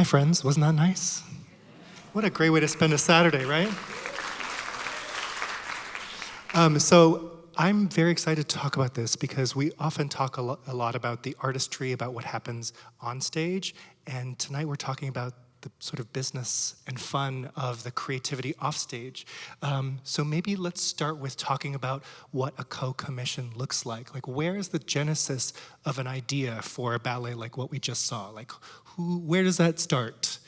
Hi, friends. Wasn't that nice? What a great way to spend a Saturday, right? So I'm very excited to talk about this because we often talk a lot about the artistry, about what happens on stage, and tonight we're talking about the sort of business and fun of the creativity off stage. So maybe let's start with talking about what a co-commission looks like. Like, where is the genesis of an idea for a ballet like what we just saw? Like, where does that start?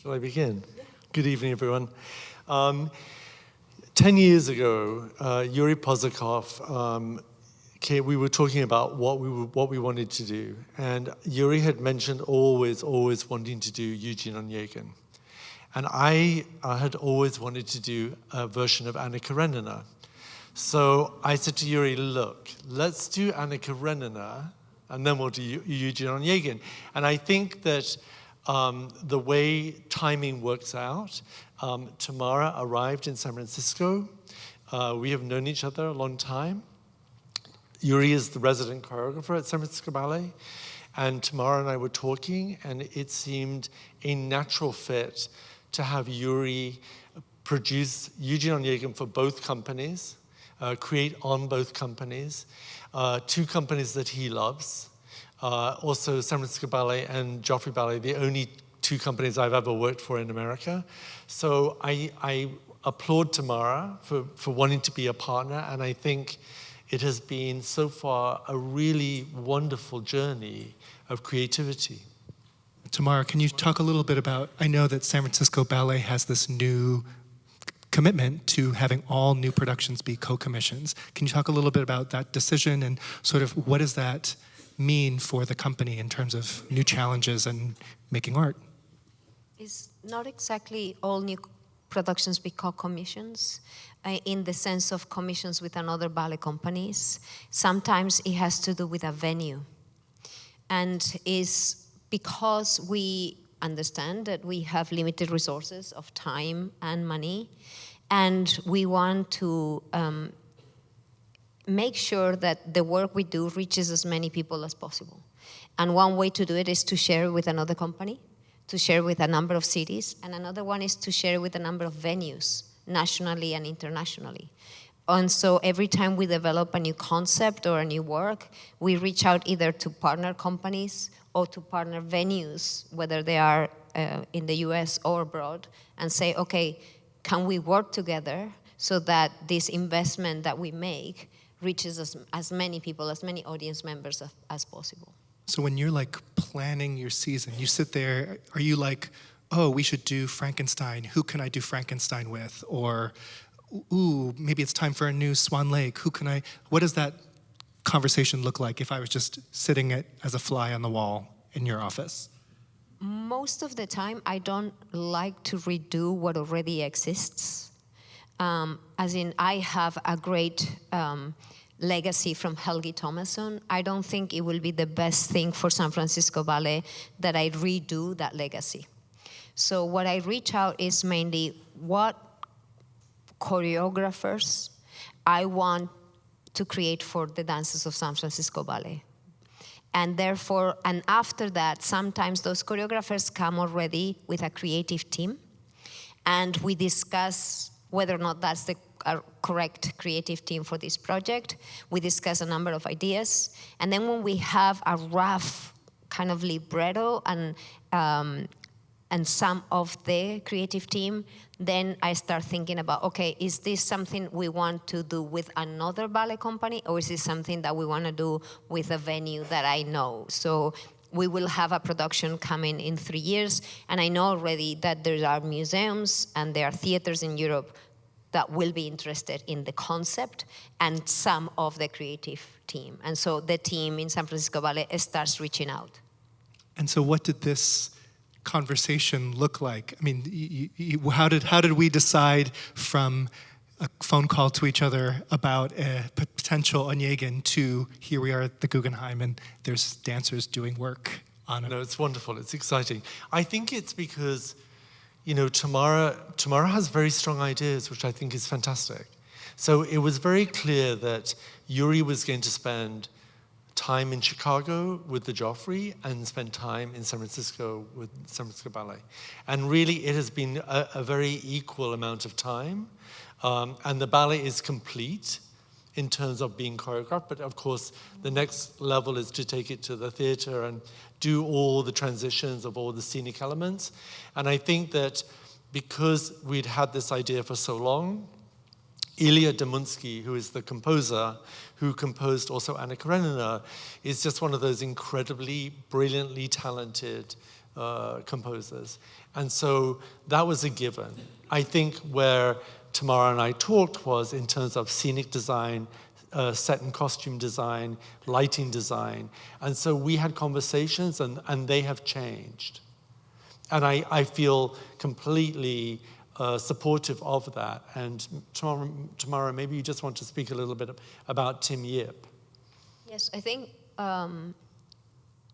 Shall I begin? Yeah. Good evening, everyone. 10 years ago, Yuri Possokhov, we were talking about what we wanted to do, and Yuri had mentioned always wanting to do Eugene Onegin, and I had always wanted to do a version of Anna Karenina. So I said to Yuri, look, let's do Anna Karenina, and then we'll do Eugene Onegin. And I think that the way timing works out, Tamara arrived in San Francisco. We have known each other a long time. Yuri is the resident choreographer at San Francisco Ballet, and Tamara and I were talking, and it seemed a natural fit to have Yuri produce Eugene Onegin for both companies, create on both companies, two companies that he loves, also San Francisco Ballet and Joffrey Ballet, the only two companies I've ever worked for in America. So I applaud Tamara for wanting to be a partner, and I think it has been, so far, a really wonderful journey of creativity. Tamara, can you talk a little bit about, I know that San Francisco Ballet has this new commitment to having all new productions be co-commissions. Can you talk a little bit about that decision and sort of what does that mean for the company in terms of new challenges and making art? It's not exactly all new productions be co-commissions in the sense of commissions with another ballet companies. Sometimes it has to do with a venue. And is because we understand that we have limited resources of time and money, and we want to make sure that the work we do reaches as many people as possible. And one way to do it is to share with another company, to share with a number of cities, and another one is to share with a number of venues, nationally and internationally. And so every time we develop a new concept or a new work, we reach out either to partner companies or to partner venues, whether they are in the US or abroad, and say, okay, can we work together so that this investment that we make reaches as many people, as many audience members as possible. So when you're like planning your season, you sit there, are you like, oh, we should do Frankenstein, who can I do Frankenstein with? Or, ooh, maybe it's time for a new Swan Lake, what does that conversation look like if I was just sitting as a fly on the wall in your office? Most of the time, I don't like to redo what already exists. As in, I have a great legacy from Helgi Thomasson. I don't think it will be the best thing for San Francisco Ballet that I redo that legacy. So what I reach out is mainly what choreographers I want to create for the dances of San Francisco Ballet. And therefore, and after that, sometimes those choreographers come already with a creative team, and we discuss whether or not that's the correct creative team for this project. We discuss a number of ideas, and then when we have a rough kind of libretto and some of the creative team, then I start thinking about, okay, is this something we want to do with another ballet company, or is this something that we want to do with a venue that I know? So we will have a production coming in 3 years, and I know already that there are museums and there are theaters in Europe that will be interested in the concept and some of the creative team. And so the team in San Francisco Ballet starts reaching out. And so what did this conversation look like? I mean, how did we decide from a phone call to each other about a potential Onegin to here we are at the Guggenheim and there's dancers doing work on it? No, it's wonderful. It's exciting. I think it's because, you know, Tamara has very strong ideas, which I think is fantastic. So it was very clear that Yuri was going to spend time in Chicago with the Joffrey and spent time in San Francisco with San Francisco Ballet. And really, it has been a very equal amount of time. And the ballet is complete in terms of being choreographed, but of course, the next level is to take it to the theater and do all the transitions of all the scenic elements. And I think that because we'd had this idea for so long, Ilya Demutsky, who is the composer, who composed also Anna Karenina, is just one of those incredibly, brilliantly talented composers. And so that was a given. I think where Tamara and I talked was in terms of scenic design, set and costume design, lighting design. And so we had conversations and they have changed. And I feel completely supportive of that. And Tamara, maybe you just want to speak a little bit about Tim Yip. Yes, I think,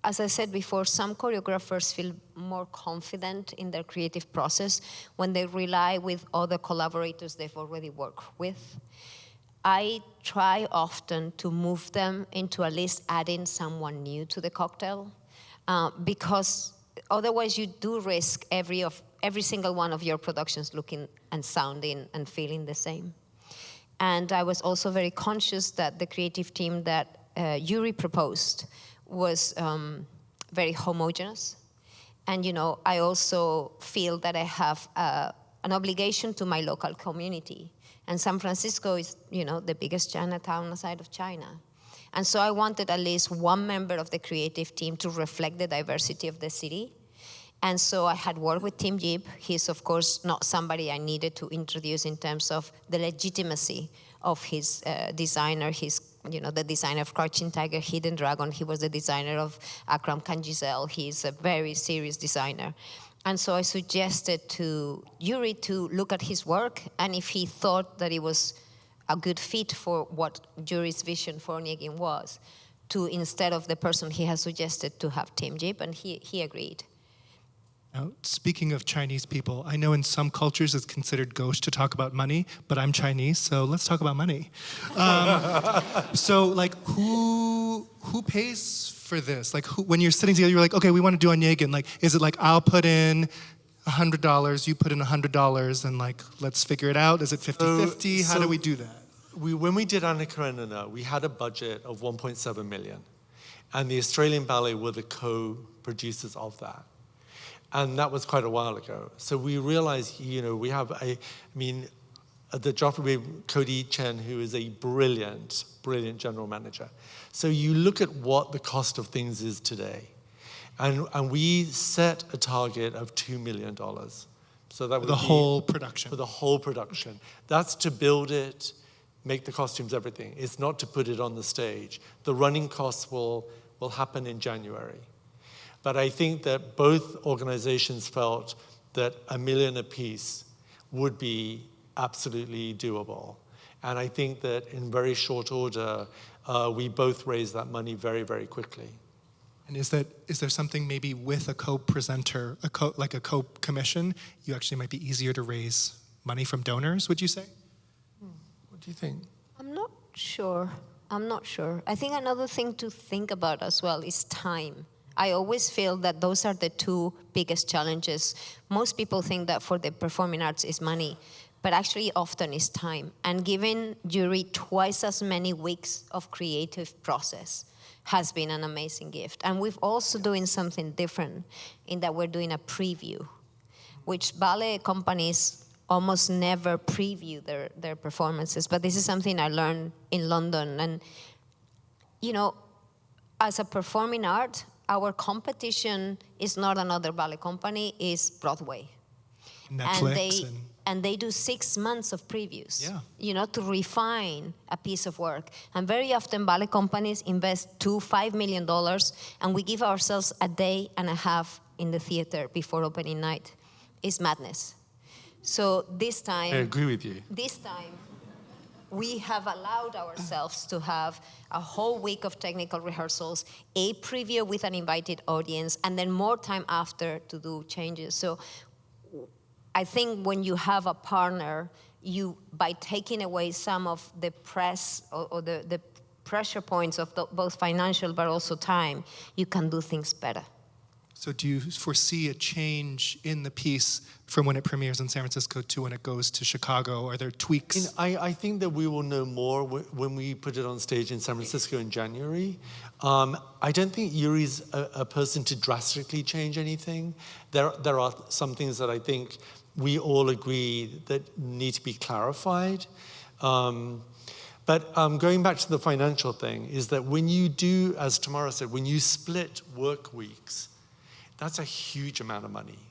as I said before, some choreographers feel more confident in their creative process when they rely with other collaborators they've already worked with. I try often to move them into at least adding someone new to the cocktail, because otherwise you do risk every single one of your productions looking and sounding and feeling the same. And I was also very conscious that the creative team that Yuri proposed was very homogeneous. And I also feel that I have an obligation to my local community. And San Francisco is, the biggest Chinatown outside of China. And so I wanted at least one member of the creative team to reflect the diversity of the city. And so I had worked with Tim Yip. He's, of course, not somebody I needed to introduce in terms of the legitimacy of his designer. He's, the designer of Crouching Tiger, Hidden Dragon. He was the designer of Akram Khan Giselle. He's a very serious designer. And so I suggested to Yuri to look at his work, and if he thought that it was a good fit for what Yuri's vision for Onegin was, to, instead of the person he has suggested, to have Tim Yip, and he agreed. Now, speaking of Chinese people, I know in some cultures it's considered gauche to talk about money, but I'm Chinese, so let's talk about money. So, like, who pays for this? Like, when you're sitting together, you're like, okay, we want to do Onegin. Like, is it like I'll put in $100, you put in $100, and like, let's figure it out? Is it 50-50? How do we do that? When we did Anna Karenina, we had a budget of 1.7 million, and the Australian Ballet were the co-producers of that. And that was quite a while ago. So we realized, we have the Joffrey Cody Chen, who is a brilliant, brilliant general manager. So you look at what the cost of things is today. And we set a target of $2 million. So that would be whole production. For the whole production. That's to build it, make the costumes, everything. It's not to put it on the stage. The running costs will happen in January. But I think that both organizations felt that $1 million apiece would be absolutely doable. And I think that in very short order, we both raised that money very, very quickly. And is there something maybe with a co-presenter, like a co-commission, you actually might be easier to raise money from donors, would you say? What do you think? I'm not sure. I think another thing to think about as well is time. I always feel that those are the two biggest challenges. Most people think that for the performing arts is money, but actually often is time. And giving Yuri twice as many weeks of creative process has been an amazing gift. And we're also doing something different in that we're doing a preview, which ballet companies almost never preview their performances. But this is something I learned in London. And, as a performing art, our competition is not another ballet company, it's Broadway. Netflix. And they do 6 months of previews, yeah. To refine a piece of work. And very often ballet companies invest $2-5 million, and we give ourselves a day and a half in the theater before opening night. It's madness. So this time... I agree with you. This time, we have allowed ourselves to have a whole week of technical rehearsals, a preview with an invited audience, and then more time after to do changes. So I think when you have a partner, by taking away some of the press or the pressure points of both financial but also time, you can do things better. So do you foresee a change in the piece from when it premieres in San Francisco to when it goes to Chicago? Are there tweaks? I think that we will know more when we put it on stage in San Francisco in January. I don't think Yuri's a person to drastically change anything. There are some things that I think we all agree that need to be clarified. But going back to the financial thing, is that when you do, as Tamara said, when you split work weeks, that's a huge amount of money.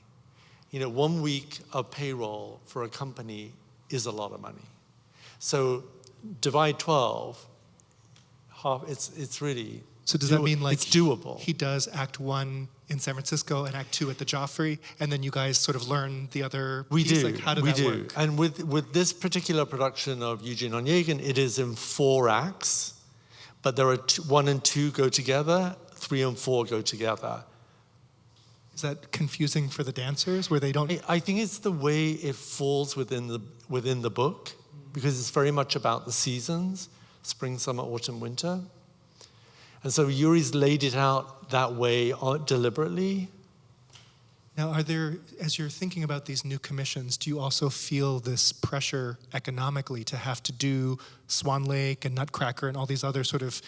1 week of payroll for a company is a lot of money. So divide 12, half, it's really So does that mean like it's doable? he does Act 1 in San Francisco and Act 2 at the Joffrey, and then you guys sort of learn the other We piece? do. Like, how did we that do. work? And with this particular production of Eugene Onegin, it is in 4 acts, but there are 1 and 2 go together, 3 and 4 go together. Is that confusing for the dancers, where they don't? I think it's the way it falls within the book, because it's very much about the seasons, spring, summer, autumn, winter. And so Yuri's laid it out that way deliberately. Now, are there, as you're thinking about these new commissions, do you also feel this pressure economically to have to do Swan Lake and Nutcracker and all these other sort of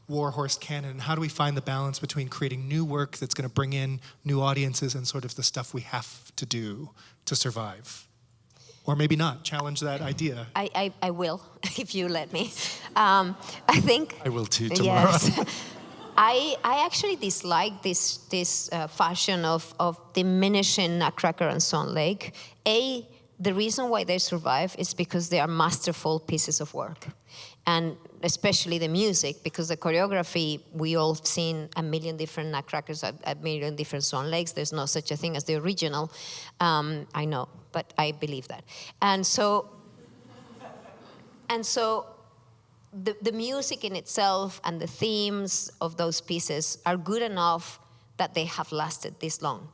warhorse canon? How do we find the balance between creating new work that's going to bring in new audiences and sort of the stuff we have to do to survive? Or maybe not, challenge that idea. I will, if you let me. I think... I will too, Tamara. Yes. I actually dislike this fashion of diminishing Nutcracker and Swan Lake. The reason why they survive is because they are masterful pieces of work. And especially the music, because the choreography, we all have seen a million different Nutcrackers, a million different Swan Lakes. There's no such a thing as the original. I know, but I believe that. And so the music in itself and the themes of those pieces are good enough that they have lasted this long.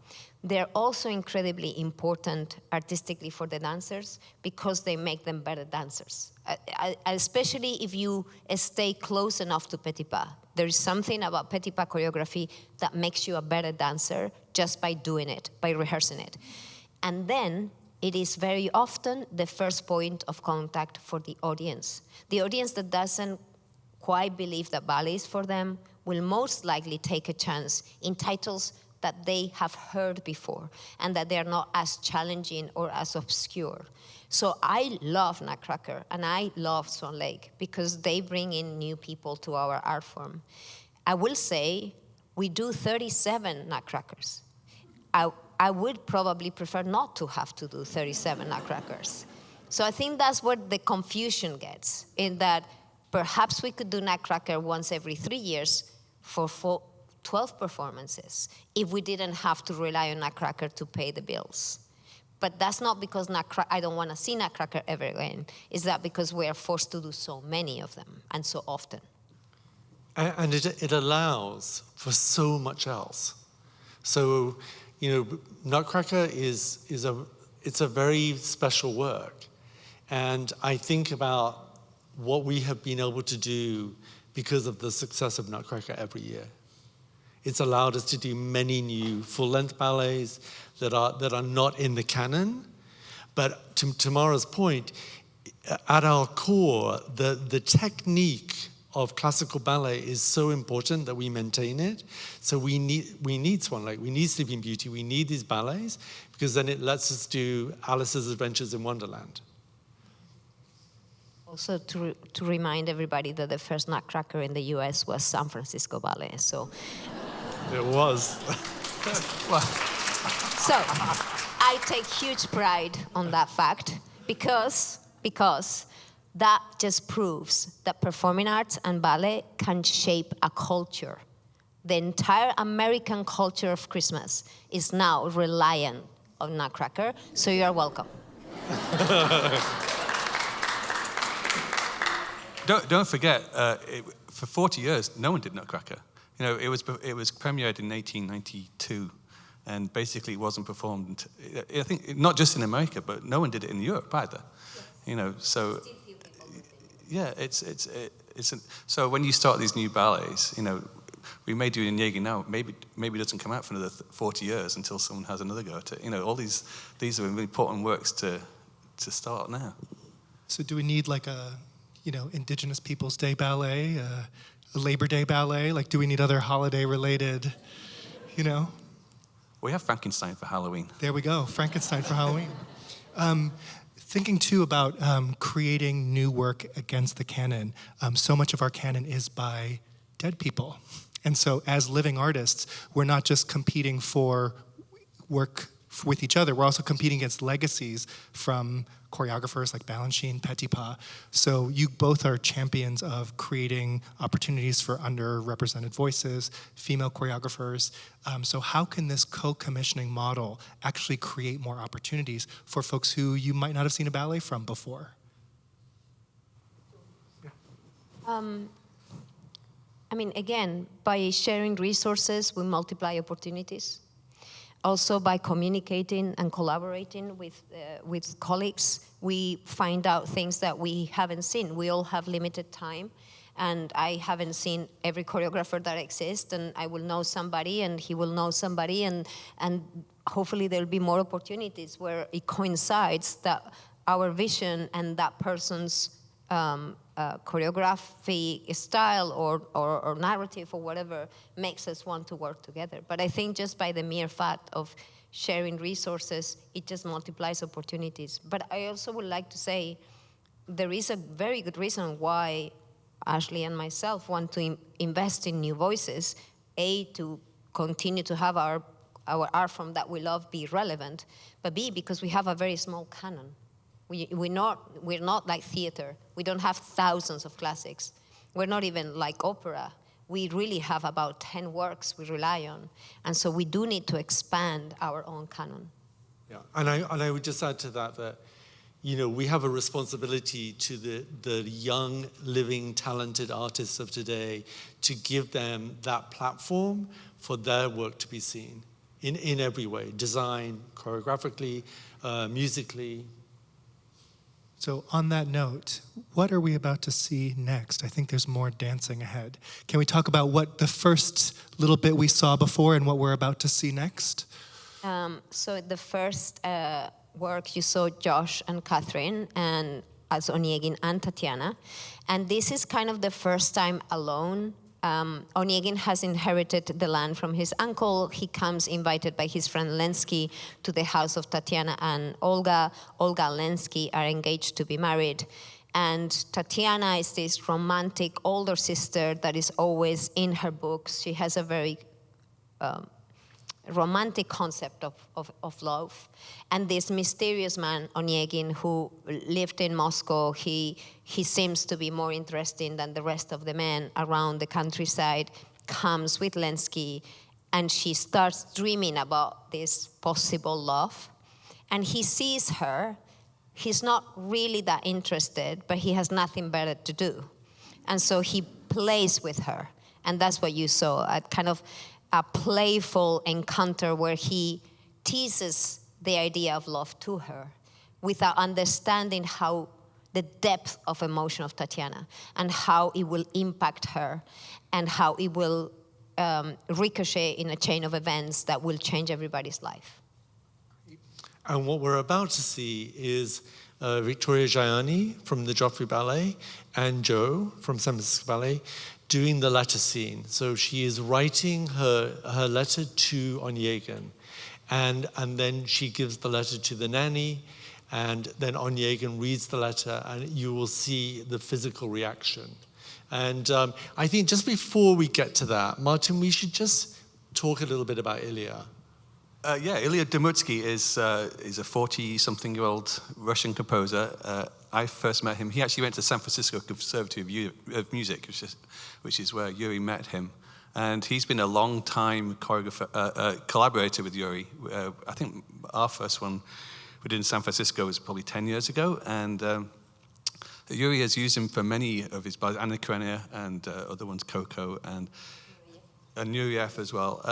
They're also incredibly important artistically for the dancers because they make them better dancers, especially if you stay close enough to petit pas. There is something about petit pas choreography that makes you a better dancer just by doing it, by rehearsing it. And then it is very often the first point of contact for the audience. The audience that doesn't quite believe that ballet is for them will most likely take a chance in titles that they have heard before and that they are not as challenging or as obscure. So I love Nutcracker and I love Swan Lake because they bring in new people to our art form. I will say we do 37 Nutcrackers. I would probably prefer not to have to do 37 Nutcrackers. So I think that's where the confusion gets, in that perhaps we could do Nutcracker once every 3 years for 12 performances if we didn't have to rely on Nutcracker to pay the bills. But that's not because I don't want to see Nutcracker ever again. It's that because we are forced to do so many of them and so often. And it allows for so much else. So, Nutcracker it's a very special work. And I think about what we have been able to do because of the success of Nutcracker every year. It's allowed us to do many new full-length ballets that are not in the canon. But to Tamara's point, at our core, the technique of classical ballet is so important that we maintain it. So we need Swan Lake, we need Sleeping Beauty, we need these ballets, because then it lets us do Alice's Adventures in Wonderland. Also to remind everybody that the first Nutcracker in the US was San Francisco Ballet, so. It was. So, I take huge pride on that fact because that just proves that performing arts and ballet can shape a culture. The entire American culture of Christmas is now reliant on Nutcracker, so you are welcome. Don't forget, for 40 years, no one did Nutcracker. It was premiered in 1892, and basically it wasn't performed. I think not just in America, but no one did it in Europe either. So yeah, So when you start these new ballets, we may do Onegin now. Maybe it doesn't come out for another 40 years until someone has another go at it. All these are really important works to start now. So do we need like a, Indigenous Peoples' Day ballet, a Labor Day ballet? Like, do we need other holiday-related, We have Frankenstein for Halloween. There we go, Frankenstein for Halloween. Thinking too about creating new work against the canon. So much of our canon is by dead people. And so as living artists, we're not just competing for work with each other, we're also competing against legacies from choreographers like Balanchine, Petipa. So you both are champions of creating opportunities for underrepresented voices, female choreographers. So how can this co-commissioning model actually create more opportunities for folks who you might not have seen a ballet from before? Again, by sharing resources, we multiply opportunities. Also, by communicating and collaborating with colleagues, we find out things that we haven't seen. We all have limited time, and I haven't seen every choreographer that exists, and I will know somebody, and he will know somebody, and hopefully there'll be more opportunities where it coincides that our vision and that person's choreography style or narrative or whatever makes us want to work together. But I think just by the mere fact of sharing resources, it just multiplies opportunities. But I also would like to say there is a very good reason why Ashley and myself want to invest in new voices. A, to continue to have our art form that we love be relevant, but B, because we have a very small canon. We're not like theater. We don't have thousands of classics. We're not even like opera. We really have about 10 works we rely on. And so we do need to expand our own canon. Yeah, and I would just add to that, we have a responsibility to the young, living, talented artists of today to give them that platform for their work to be seen in every way, design, choreographically, musically. So on that note, what are we about to see next? I think there's more dancing ahead. Can we talk about what the first little bit we saw before and what we're about to see next? So the first work you saw Josh and Katherine and as Onegin and Tatiana. And this is kind of the first time alone. Onegin has inherited the land from his uncle. He comes invited by his friend Lenski to the house of Tatiana and Olga. Olga and Lenski are engaged to be married. And Tatiana is this romantic older sister that is always in her books. She has a very romantic concept of love. And this mysterious man, Onegin, who lived in Moscow, he seems to be more interesting than the rest of the men around the countryside, comes with Lenski, and she starts dreaming about this possible love. And he sees her. He's not really that interested, but he has nothing better to do. And so he plays with her. And that's what you saw, a playful encounter where he teases the idea of love to her without understanding how the depth of emotion of Tatiana and how it will impact her and how it will ricochet in a chain of events that will change everybody's life. And what we're about to see is Victoria Jaiani from the Joffrey Ballet and Jo from San Francisco Ballet doing the letter scene. So she is writing her letter to Onegin, and then she gives the letter to the nanny, and then Onegin reads the letter, and you will see the physical reaction. And I think just before we get to that, Martin, we should just talk a little bit about Ilya. Ilya Demutsky is a 40-something-year-old Russian composer. I first met him. He actually went to San Francisco Conservatory of Music, which is where Yuri met him. And he's been a long-time collaborator with Yuri. I think our first one we did in San Francisco was probably 10 years ago. And Yuri has used him for many of his ballets, Anna Karenina and other ones, Coco, and Nureyev as well.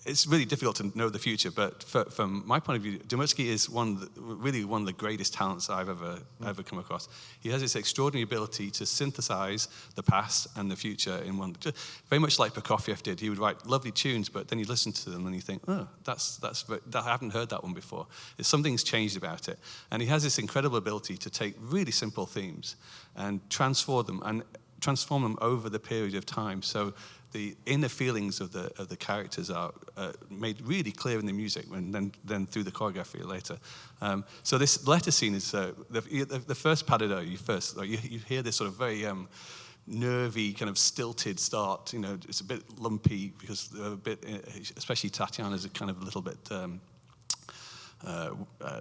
it's really difficult to know the future, but from my point of view, Demutsky is really one of the greatest talents I've ever come across. He has this extraordinary ability to synthesize the past and the future in one, very much like Prokofiev did. He would write lovely tunes, but then you listen to them and you think, oh, I haven't heard that one before. Something's changed about it. And he has this incredible ability to take really simple themes and transform them over the period of time. So the inner feelings of the characters are made really clear in the music, and then through the choreography later. So this letter scene is the first pas de deux. You hear this sort of very nervy, kind of stilted start. You know, it's a bit lumpy because they're a bit, especially Tatiana's kind of a little bit.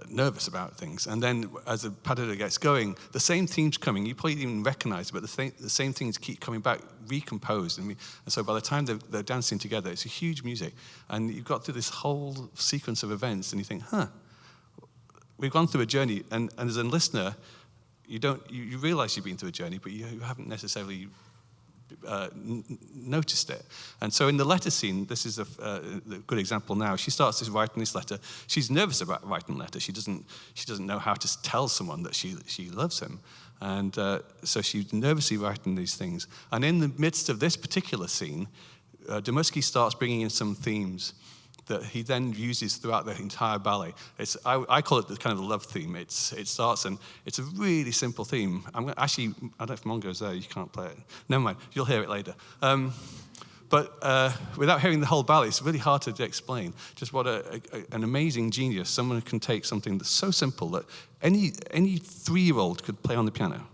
Nervous about things, and then as the pas de deux gets going, the same theme's coming. You probably didn't even recognize it, but the same things keep coming back, recomposed, and so by the time they're dancing together, it's a huge music, and you've got through this whole sequence of events, and you think, we've gone through a journey, and as a listener, you realize you've been through a journey, but you haven't necessarily noticed it. And so in the letter scene, this is a good example now. She starts writing this letter. She's nervous about writing a letter. She doesn't know how to tell someone that she loves him. And so she's nervously writing these things. And in the midst of this particular scene, Demutsky starts bringing in some themes that he then uses throughout the entire ballet. I call it the kind of the love theme. It starts, and it's a really simple theme. I don't know if Mongo's there, you can't play it. Never mind, you'll hear it later. But without hearing the whole ballet, it's really hard to explain just what an amazing genius, someone who can take something that's so simple that any 3-year-old could play on the piano,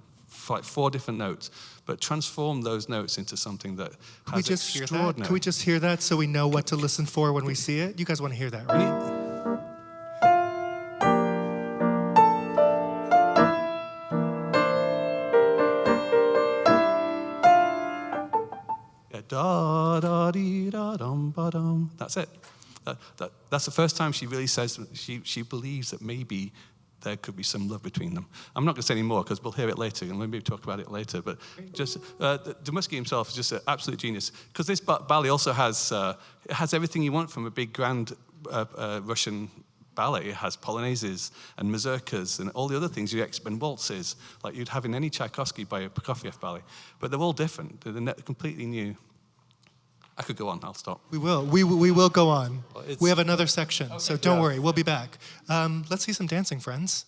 like 4 different notes, but transform those notes into something that has extraordinary. Can we just hear that so we know what to listen for when we see it? You guys want to hear that, right? Da da dee da dum ba dum. That's it. That's the first time she really says she believes that maybe there could be some love between them. I'm not going to say any more because we'll hear it later, and maybe we'll talk about it later. But just Demutsky himself is just an absolute genius, because this ballet also has everything you want from a big grand Russian ballet. It has polonaises and mazurkas and all the other things and waltzes like you'd have in any Tchaikovsky by a Prokofiev ballet. But they're all different. They're completely new. I could go on. I'll stop. We will. We will go on. Well, we have another section, okay, so don't worry. We'll be back. Let's see some dancing, friends.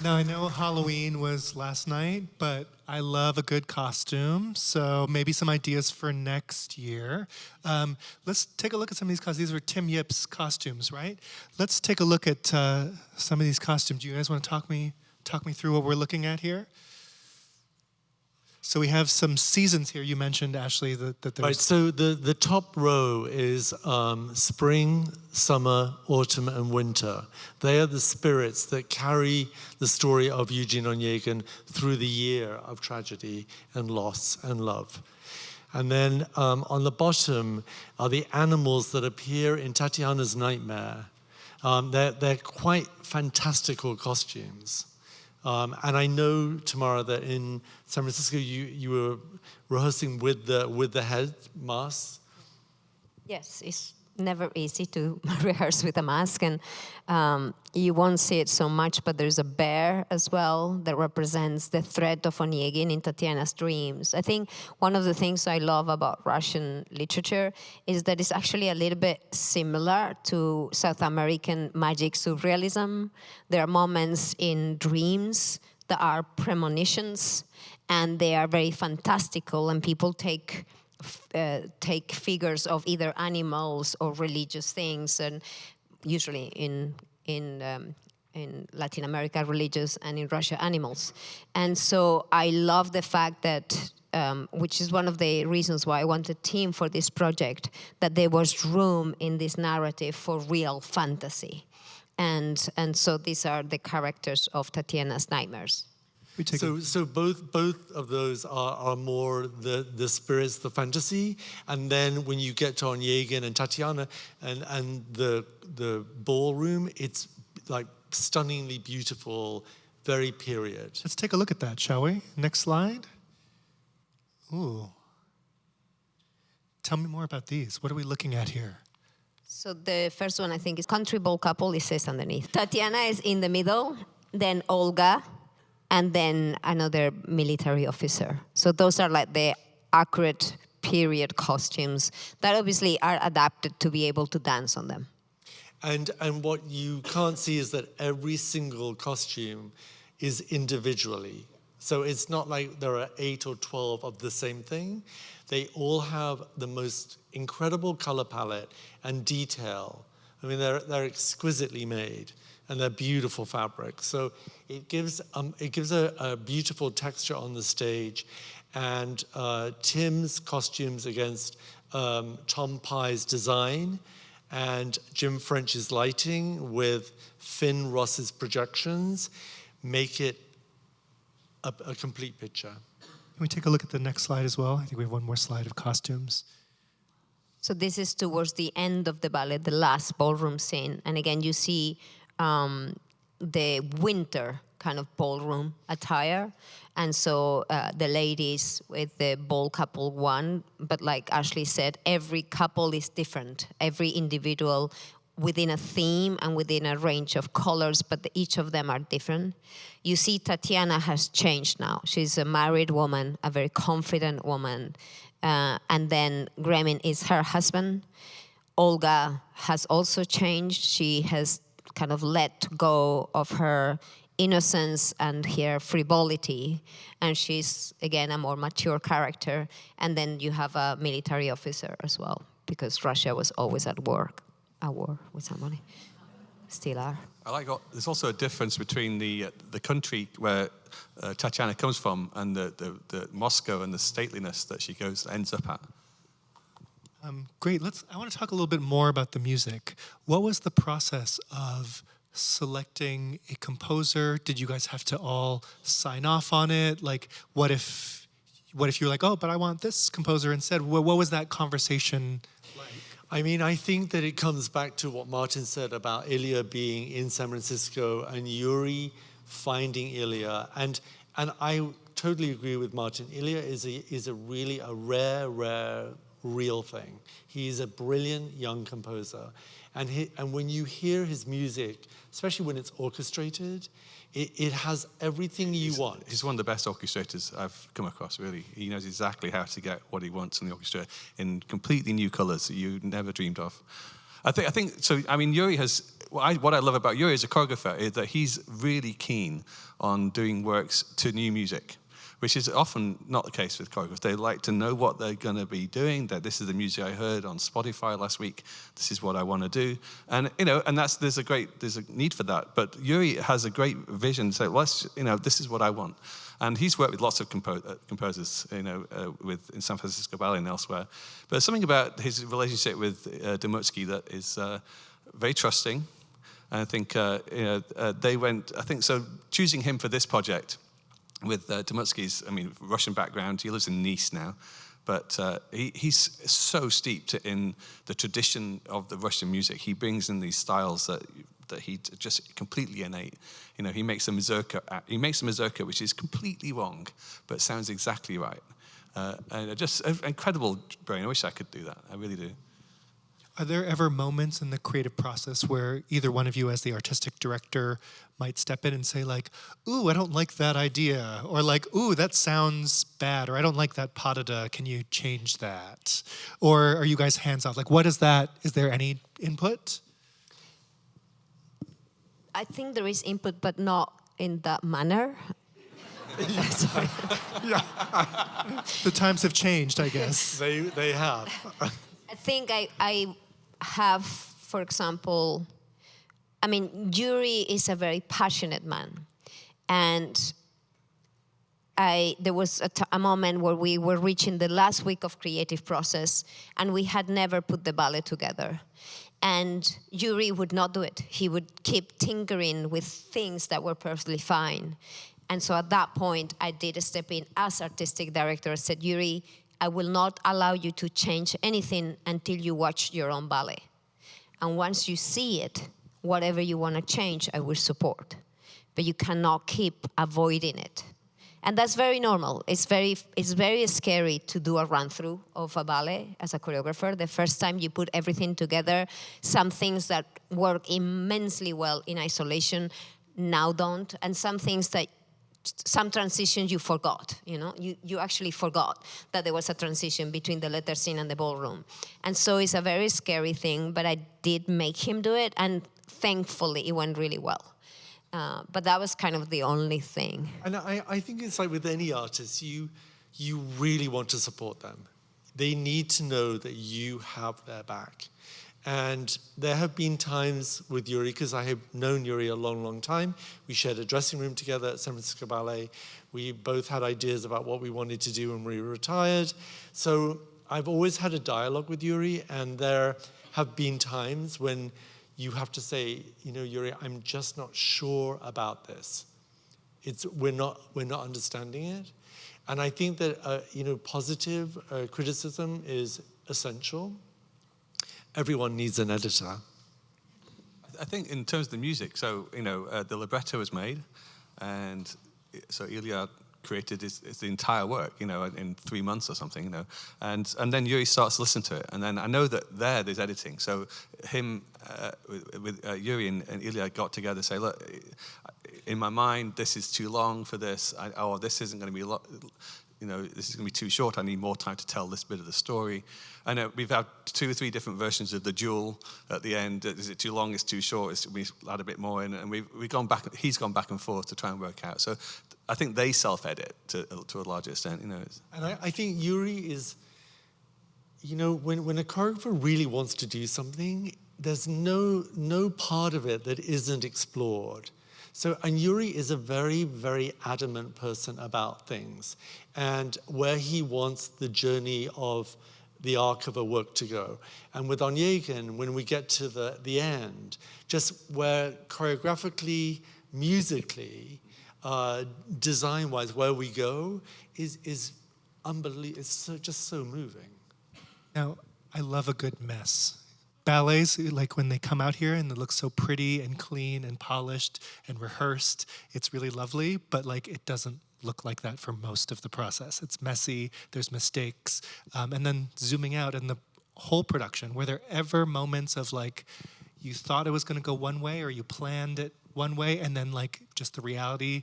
Now, I know Halloween was last night, but I love a good costume, so maybe some ideas for next year. Let's take a look at some of these costumes. These were Tim Yip's costumes, right? Let's take a look at some of these costumes. Do you guys want to talk me through what we're looking at here? So we have some seasons here. You mentioned, Ashley, that there's... Right, so the top row is spring, summer, autumn, and winter. They are the spirits that carry the story of Eugene Onegin through the year of tragedy and loss and love. And then on the bottom are the animals that appear in Tatiana's Nightmare. They're quite fantastical costumes. And I know, Tamara, that in San Francisco you were rehearsing with the head masks. Yes, it's never easy to rehearse with a mask, and you won't see it so much, but there's a bear as well that represents the threat of Onegin in Tatiana's dreams. I think one of the things I love about Russian literature is that it's actually a little bit similar to South American magic surrealism. There are moments in dreams that are premonitions, and they are very fantastical, and people take figures of either animals or religious things, and usually in Latin America, religious, and in Russia, animals. And so I love the fact that, which is one of the reasons why I wanted Tim for this project, that there was room in this narrative for real fantasy. And so these are the characters of Tatiana's nightmares. So both of those are more the spirits, the fantasy, and then when you get to Onegin and Tatiana and the ballroom, it's like stunningly beautiful, very period. Let's take a look at that, shall we? Next slide. Ooh. Tell me more about these. What are we looking at here? So the first one, I think, is Country Ball Couple. It says underneath. Tatiana is in the middle, then Olga, and then another military officer. So those are like the accurate period costumes that obviously are adapted to be able to dance on them. And what you can't see is that every single costume is individually. So it's not like there are 8 or 12 of the same thing. They all have the most incredible color palette and detail. I mean, they're exquisitely made, and they're beautiful fabrics. So it gives a beautiful texture on the stage. And Tim's costumes against Tom Pye's design, and Jim French's lighting with Finn Ross's projections make it a complete picture. Can we take a look at the next slide as well? I think we have one more slide of costumes. So this is towards the end of the ballet, the last ballroom scene. And again, you see the winter kind of ballroom attire. And so the ladies with the ball couple one, but like Ashley said, every couple is different. Every individual within a theme and within a range of colors, but each of them are different. You see Tatiana has changed now. She's a married woman, a very confident woman. And then Gremin is her husband. Olga has also changed. She has kind of let go of her innocence and her frivolity, and she's again a more mature character. And then you have a military officer as well, because Russia was always at war with somebody. Still are. I like. There's also a difference between the country where Tatiana comes from and the Moscow and the stateliness that she ends up at. Great. I want to talk a little bit more about the music. What was the process of selecting a composer? Did you guys have to all sign off on it? Like, what if you're like, oh, but I want this composer instead? What was that conversation like? I mean, I think that it comes back to what Martin said about Ilya being in San Francisco and Yuri finding Ilya. And I totally agree with Martin. Ilya is a really rare, real thing. He's a brilliant young composer. And when you hear his music, especially when it's orchestrated, it has everything you want. He's one of the best orchestrators I've come across, really. He knows exactly how to get what he wants in the orchestra in completely new colors that you never dreamed of. I think so. I mean, Yuri has what I love about Yuri as a choreographer is that he's really keen on doing works to new music, which is often not the case with choreographers. They like to know what they're going to be doing, that this is the music I heard on Spotify last week, this is what I want to do. And, and there's a need for that. But Yuri has a great vision, so this is what I want. And he's worked with lots of composers, in San Francisco Ballet and elsewhere. But there's something about his relationship with Demutsky that is very trusting. And I think so choosing him for this project with Demutsky's, Russian background, he lives in Nice now, but he's so steeped in the tradition of the Russian music. He brings in these styles that he just completely innate. He makes a mazurka which is completely wrong, but sounds exactly right. And just an incredible brain. I wish I could do that. I really do. Are there ever moments in the creative process where either one of you as the artistic director might step in and say like, ooh, I don't like that idea, or like, ooh, that sounds bad, or I don't like that pas de deux, can you change that? Or are you guys hands off? Like, what is that? Is there any input? I think there is input, but not in that manner. Sorry. The times have changed, I guess. They have. I think I have, for example, Yuri is a very passionate man. And there was a moment where we were reaching the last week of creative process, and we had never put the ballet together. And Yuri would not do it. He would keep tinkering with things that were perfectly fine. And so at that point, I did step in as artistic director. I said, Yuri, I will not allow you to change anything until you watch your own ballet. And once you see it, whatever you want to change, I will support. But you cannot keep avoiding it. And that's very normal. It's very scary to do a run-through of a ballet as a choreographer. The first time you put everything together, some things that work immensely well in isolation now don't, and some transitions you forgot, you actually forgot that there was a transition between the letter scene and the ballroom. And so it's a very scary thing, but I did make him do it, and thankfully it went really well. But that was kind of the only thing. And I think it's like with any artist, you really want to support them. They need to know that you have their back. And there have been times with Yuri, because I have known Yuri a long, long time. We shared a dressing room together at San Francisco Ballet. We both had ideas about what we wanted to do when we were retired. So I've always had a dialogue with Yuri, and there have been times when you have to say, Yuri, I'm just not sure about this. We're not understanding it. And I think that, positive criticism is essential. Everyone needs an editor. I think in terms of the music, so, the libretto was made, and so Ilya created the entire work, in 3 months or something, and then Yuri starts to listen to it, and then I know that there's editing. So him with Yuri and Ilya got together and say, look, in my mind, this is too long for this, this isn't going to be this is going to be too short. I need more time to tell this bit of the story. I know we've had 2 or 3 different versions of the duel at the end. Is it too long? Is it too short? We add a bit more in, and we've gone back. He's gone back and forth to try and work out. So I think they self-edit to a larger extent. And I think Yuri is, when a choreographer really wants to do something, there's no part of it that isn't explored. And Yuri is a very, very adamant person about things, and where he wants the journey of the arc of a work to go. And with Onegin, when we get to the end, just where choreographically, musically, design-wise, where we go is unbelievable. It's just so moving. Now, I love a good mess. Ballets, like when they come out here and it looks so pretty and clean and polished and rehearsed, it's really lovely, but it doesn't look like that for most of the process. It's messy, there's mistakes, and then zooming out in the whole production, were there ever moments of you thought it was going to go one way or you planned it one way and then just the reality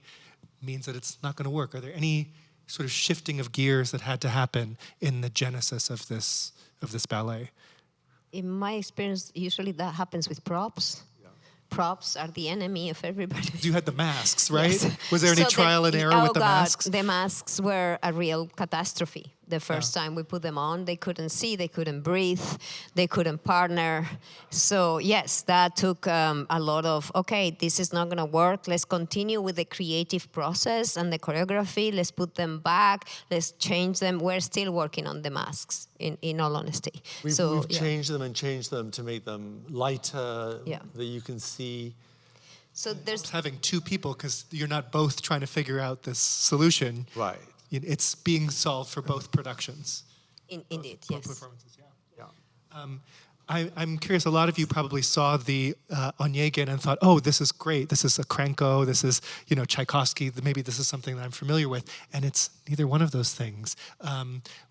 means that it's not going to work? Are there any sort of shifting of gears that had to happen in the genesis of this ballet? In my experience, usually that happens with props. props are the enemy of everybody. You had the masks, right? Yes. Was there any So trial and error with the masks? The masks were a real catastrophe. The first time we put them on, they couldn't see, they couldn't breathe, they couldn't partner. So yes, that took a lot of, okay, this is not gonna work. Let's continue with the creative process and the choreography. Let's put them back. Let's change them. We're still working on the masks, in all honesty. We've changed them and changed them to make them lighter, Yeah. that you can see. So there's Having two people, because you're not both trying to figure out this solution. Right. It's being solved for both productions. indeed, Both yes. performances, yeah. Yeah. I'm curious, a lot of you probably saw the Onegin and thought, oh, this is great. This is a Krenko, this is, Tchaikovsky, maybe this is something that I'm familiar with. And it's neither one of those things.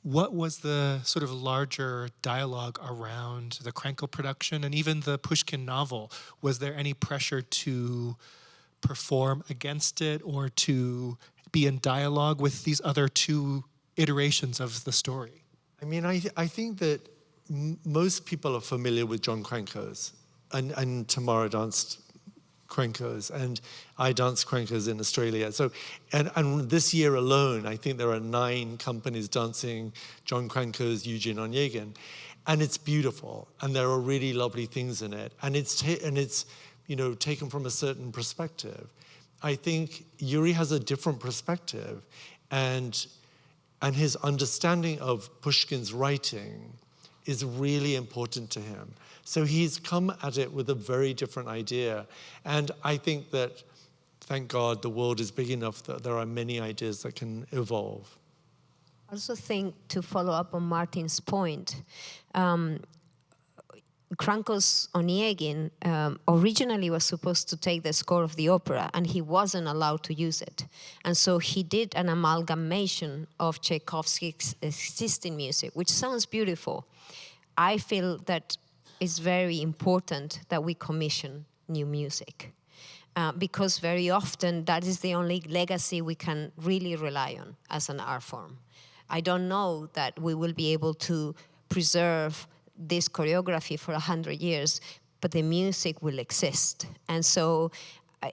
What was the sort of larger dialogue around the Krenko production and even the Pushkin novel? Was there any pressure to perform against it or to be in dialogue with these other two iterations of the story? I mean, I think that most people are familiar with John Krenko's, and Tamara danced Krenko's, and I danced Krenko's in Australia. So, and this year alone, I think there are 9 companies dancing John Krenko's Eugene Onegin, and it's beautiful, and there are really lovely things in it, and it's taken from a certain perspective. I think Yuri has a different perspective, and his understanding of Pushkin's writing is really important to him. So he's come at it with a very different idea. And I think that, thank God, the world is big enough that there are many ideas that can evolve. I also think, to follow up on Martin's point, Krenko's Onegin originally was supposed to take the score of the opera, and he wasn't allowed to use it. And so he did an amalgamation of Tchaikovsky's existing music, which sounds beautiful. I feel that it's very important that we commission new music, because very often that is the only legacy we can really rely on as an art form. I don't know that we will be able to preserve this choreography for 100 years, but the music will exist. And so,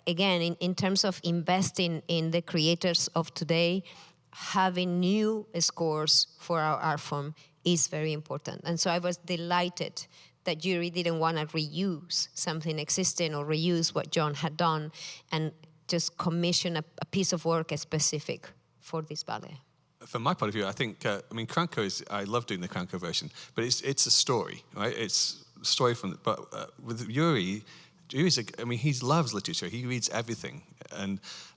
again, in terms of investing in the creators of today, having new scores for our art form is very important. And so I was delighted that Yuri didn't want to reuse something existing or reuse what John had done and just commission a piece of work specific for this ballet. From my point of view, I think, Krenko I love doing the Krenko version, but it's a story, right? It's a story but with Yuri, he loves literature. He reads everything.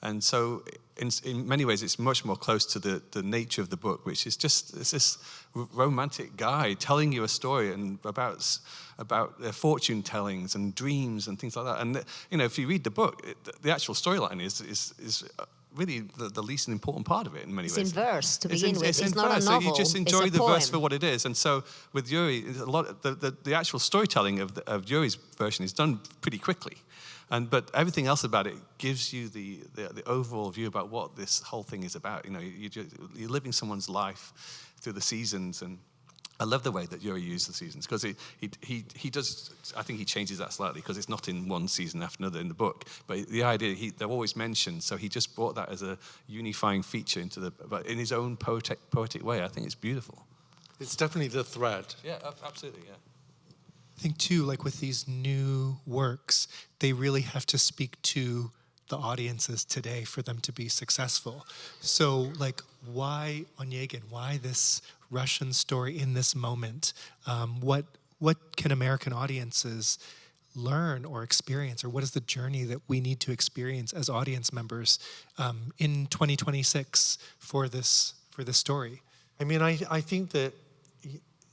And so in many ways, it's much more close to the nature of the book, which is just this romantic guy telling you a story and about their fortune tellings and dreams and things like that. And, if you read the book, the actual storyline is really the least important part of it in many ways. It's in verse to begin with. It's not a verse, novel. So you just enjoy the poem. verse for what it is. And so with Yuri, the actual storytelling of Yuri's version is done pretty quickly. But everything else about it gives you the overall view about what this whole thing is about. You're living someone's life through the seasons, and I love the way that Yuri used the seasons, because he does. I think he changes that slightly because it's not in one season after another in the book. But the idea they're always mentioned, so he just brought that as a unifying feature but in his own poetic way. I think it's beautiful. It's definitely the thread. Yeah, absolutely. Yeah. I think too, like with these new works, they really have to speak to the audiences today for them to be successful. So, like, why Onegin? Why this Russian story in this moment? What can American audiences learn or experience, or what is the journey that we need to experience as audience members in 2026 for this story? I mean, I think that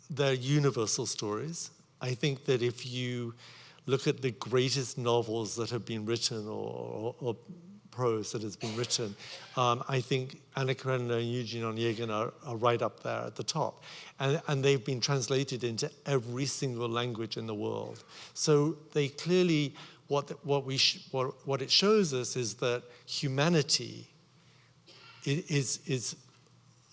they're universal stories. I think that if you look at the greatest novels that have been written or prose that has been written, I think Anna Karenina and Eugene Onegin are right up there at the top. And they've been translated into every single language in the world. So they clearly, what it shows us is that humanity is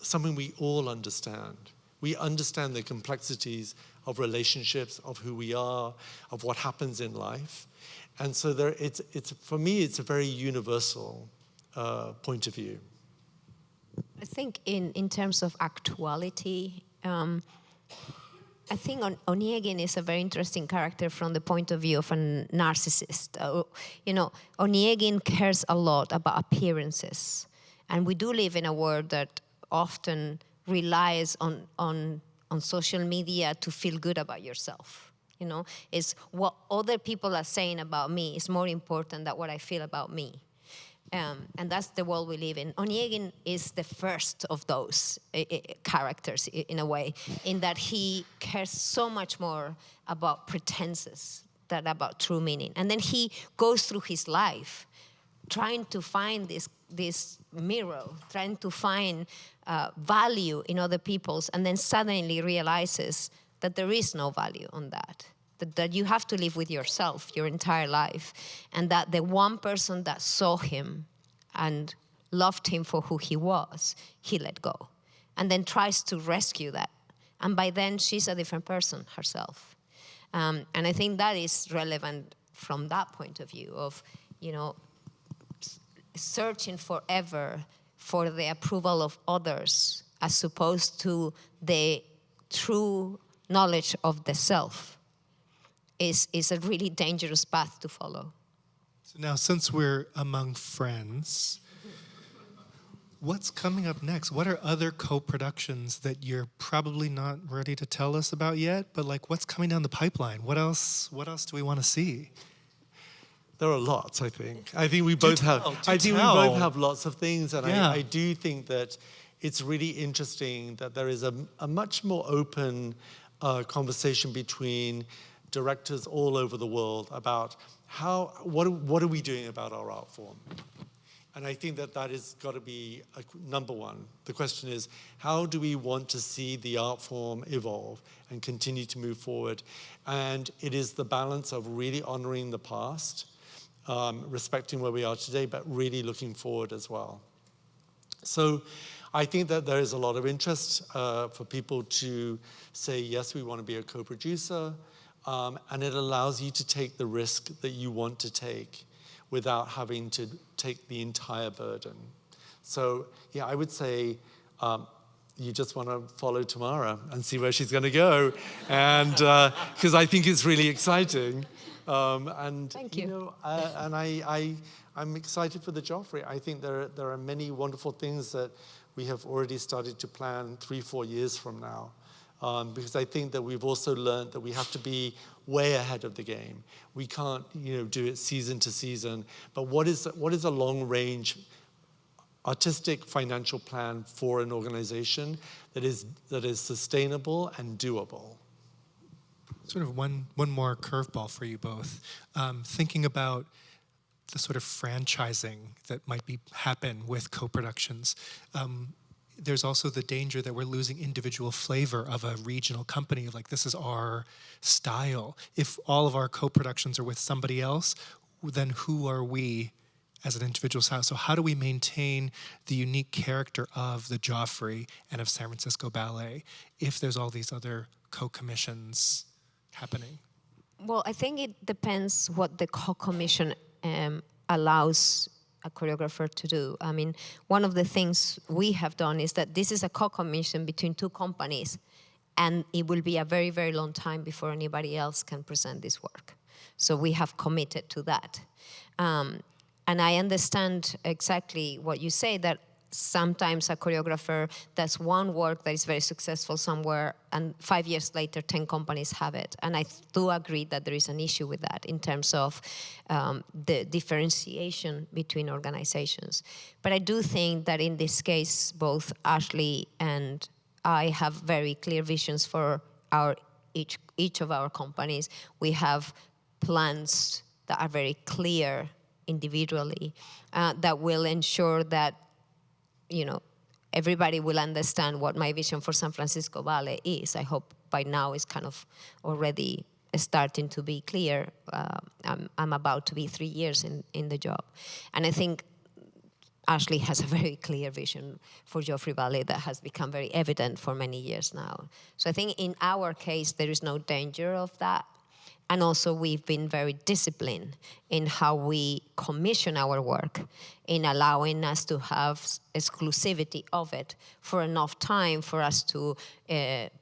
something we all understand. We understand the complexities of relationships, of who we are, of what happens in life. And so it's for me, it's a very universal point of view. I think in terms of actuality, I think Onegin is a very interesting character from the point of view of a narcissist. Onegin cares a lot about appearances. And we do live in a world that often relies on social media to feel good about yourself. It's what other people are saying about me is more important than what I feel about me. And that's the world we live in. Onegin is the first of those characters, in a way, in that he cares so much more about pretenses than about true meaning. And then he goes through his life trying to find this mirror, trying to find value in other people's, and then suddenly realizes that there is no value on that. That you have to live with yourself your entire life, and that the one person that saw him and loved him for who he was, he let go, and then tries to rescue that. And by then, she's a different person herself. And I think that is relevant from that point of view of, searching forever for the approval of others as opposed to the true knowledge of the self. Is a really dangerous path to follow. So now, since we're among friends, what's coming up next? What are other co-productions that you're probably not ready to tell us about yet, but what's coming down the pipeline? What else do we want to see? There are lots, I think. I think we both have lots of things, and yeah. I do think that it's really interesting that there is a much more open conversation between directors all over the world about what are we doing about our art form. And I think that has got to be number one. The question is, how do we want to see the art form evolve and continue to move forward? And it is the balance of really honoring the past, respecting where we are today, but really looking forward as well. So I think that there is a lot of interest for people to say, yes, we want to be a co-producer. And it allows you to take the risk that you want to take without having to take the entire burden. So, yeah, I would say you just want to follow Tamara and see where she's going to go, and because I think it's really exciting. And thank you. And I'm excited for the Joffrey. I think there are many wonderful things that we have already started to plan 3-4 years from now. Because I think that we've also learned that we have to be way ahead of the game. We can't, do it season to season. But what is a long-range artistic financial plan for an organization that is sustainable and doable? Sort of one more curveball for you both. Thinking about the sort of franchising that might happen with co-productions. There's also the danger that we're losing individual flavor of a regional company. This is our style. If all of our co-productions are with somebody else, then who are we as an individual style? So how do we maintain the unique character of the Joffrey and of San Francisco Ballet if there's all these other co-commissions happening? Well, I think it depends what the co-commission allows a choreographer to do. I mean, one of the things we have done is that this is a co-commission between two companies, and it will be a very, very long time before anybody else can present this work. So we have committed to that. And I understand exactly what you say, that sometimes a choreographer does one work that is very successful somewhere, and 5 years later, 10 companies have it. And I do agree that there is an issue with that in terms of the differentiation between organizations. But I do think that in this case, both Ashley and I have very clear visions for each of our companies. We have plans that are very clear individually that will ensure that everybody will understand what my vision for San Francisco Ballet is. I hope by now it's kind of already starting to be clear. I'm about to be 3 years in the job. And I think Ashley has a very clear vision for Joffrey Ballet that has become very evident for many years now. So I think in our case, there is no danger of that. And also we've been very disciplined in how we commission our work, in allowing us to have exclusivity of it for enough time for us to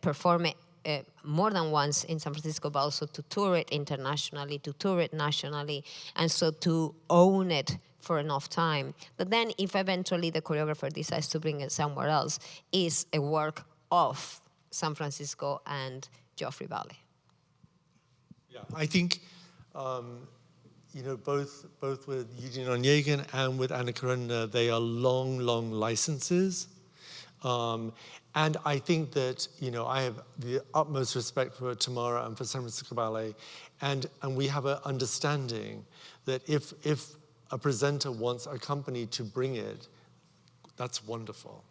perform it more than once in San Francisco, but also to tour it internationally, to tour it nationally, and so to own it for enough time. But then if eventually the choreographer decides to bring it somewhere else, is a work of San Francisco and Joffrey Ballet. Yeah, I think, you know, both with Eugene Onegin and with Anna Karenina, they are long licenses. And I think that, you know, I have the utmost respect for Tamara and for San Francisco Ballet. And we have an understanding that if a presenter wants a company to bring it, that's wonderful.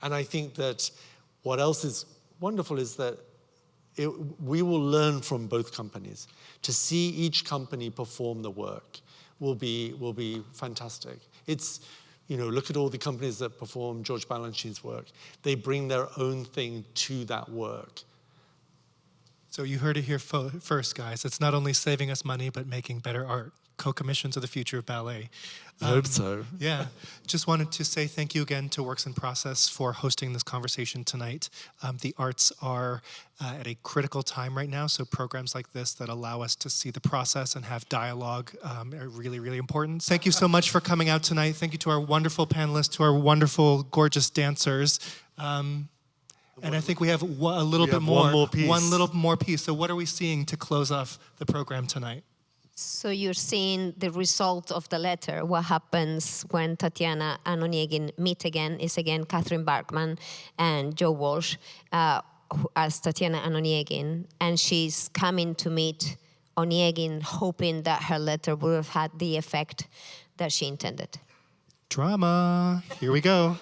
And I think that what else is wonderful is that we will learn from both companies. To see each company perform the work will be fantastic. It's, you know, look at all the companies that perform George Balanchine's work. They bring their own thing to that work. So you heard it here first, guys. It's not only saving us money, but making better art. Co-commissions of the future of ballet. I hope so. Yeah. Just wanted to say thank you again to Works in Process for hosting this conversation tonight. The arts are at a critical time right now, so programs like this that allow us to see the process and have dialogue are really, really important. Thank you so much for coming out tonight. Thank you to our wonderful panelists, to our wonderful, gorgeous dancers. And I think we have a little bit more. One more piece. One little more piece. So what are we seeing to close off the program tonight? So you're seeing the result of the letter. What happens when Tatiana and Onegin meet again is again Katherine Barkman and Joe Walsh as Tatiana and Onegin. And she's coming to meet Onegin, hoping that her letter would have had the effect that she intended. Drama. Here we go.